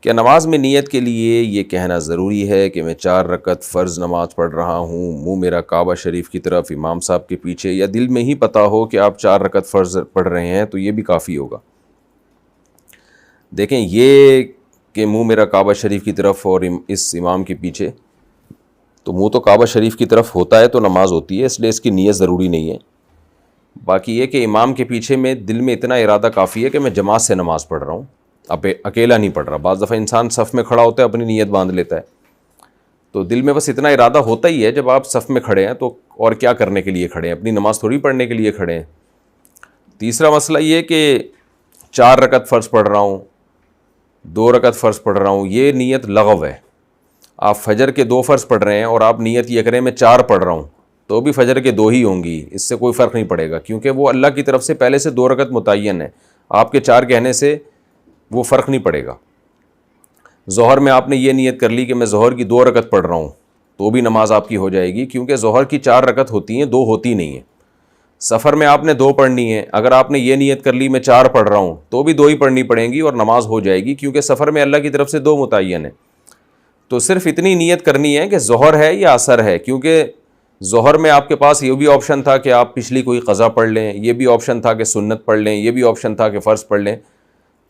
کہ نماز میں نیت کے لیے یہ کہنا ضروری ہے کہ میں 4 رکعت فرض نماز پڑھ رہا ہوں، منہ میرا کعبہ شریف کی طرف، امام صاحب کے پیچھے، یا دل میں ہی پتہ ہو کہ آپ 4 رکعت فرض پڑھ رہے ہیں تو یہ بھی کافی ہوگا۔ دیکھیں یہ کہ منہ میرا کعبہ شریف کی طرف اور اس امام کے پیچھے، تو منہ تو کعبہ شریف کی طرف ہوتا ہے تو نماز ہوتی ہے، اس لیے اس کی نیت ضروری نہیں ہے۔ باقی یہ کہ امام کے پیچھے میں دل میں اتنا ارادہ کافی ہے کہ میں جماعت سے نماز پڑھ رہا ہوں، اکیلا نہیں پڑھ رہا۔ بعض دفعہ انسان صف میں کھڑا ہوتا ہے اپنی نیت باندھ لیتا ہے، تو دل میں بس اتنا ارادہ ہوتا ہی ہے جب آپ صف میں کھڑے ہیں تو اور کیا کرنے کے لیے کھڑے ہیں، اپنی نماز تھوڑی پڑھنے کے لیے کھڑے ہیں۔ تیسرا مسئلہ یہ کہ 4 رکعت فرض پڑھ رہا ہوں، 2 رکعت فرض پڑھ رہا ہوں، یہ نیت لغو ہے۔ آپ فجر کے 2 فرض پڑھ رہے ہیں اور آپ نیت یہ کریں میں 4 پڑھ رہا ہوں تو بھی فجر کے 2 ہی ہوں گی، اس سے کوئی فرق نہیں پڑے گا، کیونکہ وہ اللہ کی طرف سے پہلے سے 2 رکعت متعین ہے، آپ کے 4 کہنے سے وہ فرق نہیں پڑے گا۔ ظہر میں آپ نے یہ نیت کر لی کہ میں ظہر کی 2 رکعت پڑھ رہا ہوں تو بھی نماز آپ کی ہو جائے گی، کیونکہ ظہر کی 4 رکعت ہوتی ہیں، 2 ہوتی نہیں ہیں۔ سفر میں آپ نے 2 پڑھنی ہے، اگر آپ نے یہ نیت کر لی میں 4 پڑھ رہا ہوں تو بھی 2 ہی پڑھنی پڑیں گی اور نماز ہو جائے گی، کیونکہ سفر میں اللہ کی طرف سے 2 متعین ہے۔ تو صرف اتنی نیت کرنی ہے کہ ظہر ہے یا عصر ہے، کیونکہ ظہر میں آپ کے پاس یہ بھی آپشن تھا کہ آپ پچھلی کوئی قضا پڑھ لیں، یہ بھی آپشن تھا کہ سنت پڑھ لیں، یہ بھی آپشن تھا کہ فرض پڑھ لیں،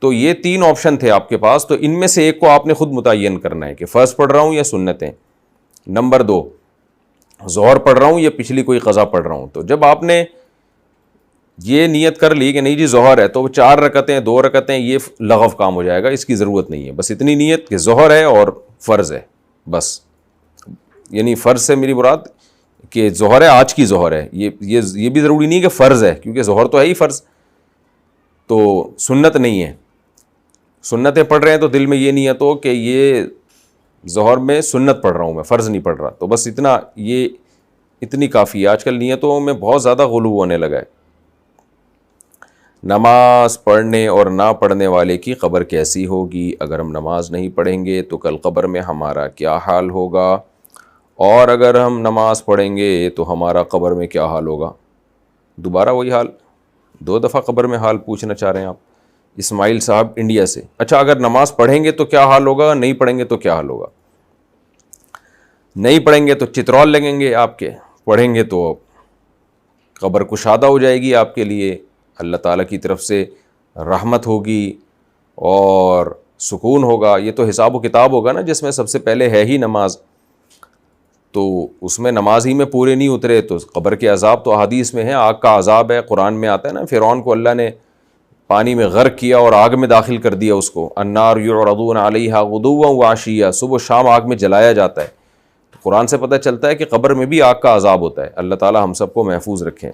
تو یہ 3 آپشن تھے آپ کے پاس، تو ان میں سے ایک کو آپ نے خود متعین کرنا ہے کہ فرض پڑھ رہا ہوں یا سنتیں۔ نمبر 2، ظہر پڑھ رہا ہوں یا پچھلی کوئی قضا پڑھ رہا ہوں۔ تو جب آپ نے یہ نیت کر لی کہ نہیں جی ظہر ہے، تو 4 رکعتیں 2 رکعتیں یہ لغو کام ہو جائے گا، اس کی ضرورت نہیں ہے۔ بس اتنی نیت کہ ظہر ہے اور فرض ہے، بس۔ یعنی فرض سے میری مراد کہ ظہر ہے، آج کی ظہر ہے، یہ بھی ضروری نہیں کہ فرض ہے، کیونکہ ظہر تو ہے ہی فرض، تو سنت نہیں ہے۔ سنتیں پڑھ رہے ہیں تو دل میں یہ نیت ہو کہ یہ ظہر میں سنت پڑھ رہا ہوں، میں فرض نہیں پڑھ رہا، تو بس اتنا، یہ اتنی کافی ہے۔ آج کل نیتوں میں بہت زیادہ غلو ہونے لگا ہے۔ نماز پڑھنے اور نہ پڑھنے والے کی قبر کیسی ہوگی؟ اگر ہم نماز نہیں پڑھیں گے تو کل قبر میں ہمارا کیا حال ہوگا، اور اگر ہم نماز پڑھیں گے تو ہمارا قبر میں کیا حال ہوگا؟ دوبارہ وہی حال، 2 دفعہ قبر میں حال پوچھنا چاہ رہے ہیں آپ، اسماعیل صاحب انڈیا سے۔ اچھا، اگر نماز پڑھیں گے تو کیا حال ہوگا، نہیں پڑھیں گے تو کیا حال ہوگا؟ نہیں پڑھیں گے تو چترول لگیں گے آپ کے، پڑھیں گے تو قبر کشادہ ہو جائے گی آپ کے لیے، اللہ تعالیٰ کی طرف سے رحمت ہوگی اور سکون ہوگا۔ یہ تو حساب و کتاب ہوگا نا، جس میں سب سے پہلے ہے ہی نماز، تو اس میں نماز ہی میں پورے نہیں اترے تو قبر کے عذاب تو احادیث میں ہیں، آگ کا عذاب ہے، قرآن میں آتا ہے نا، فرعون کو اللہ نے پانی میں غرق کیا اور آگ میں داخل کر دیا اس کو، النار یعرضون علیہا غدوا وعشیا، صبح و شام آگ میں جلایا جاتا ہے۔ تو قرآن سے پتہ چلتا ہے کہ قبر میں بھی آگ کا عذاب ہوتا ہے۔ اللہ تعالی ہم سب کو محفوظ رکھیں۔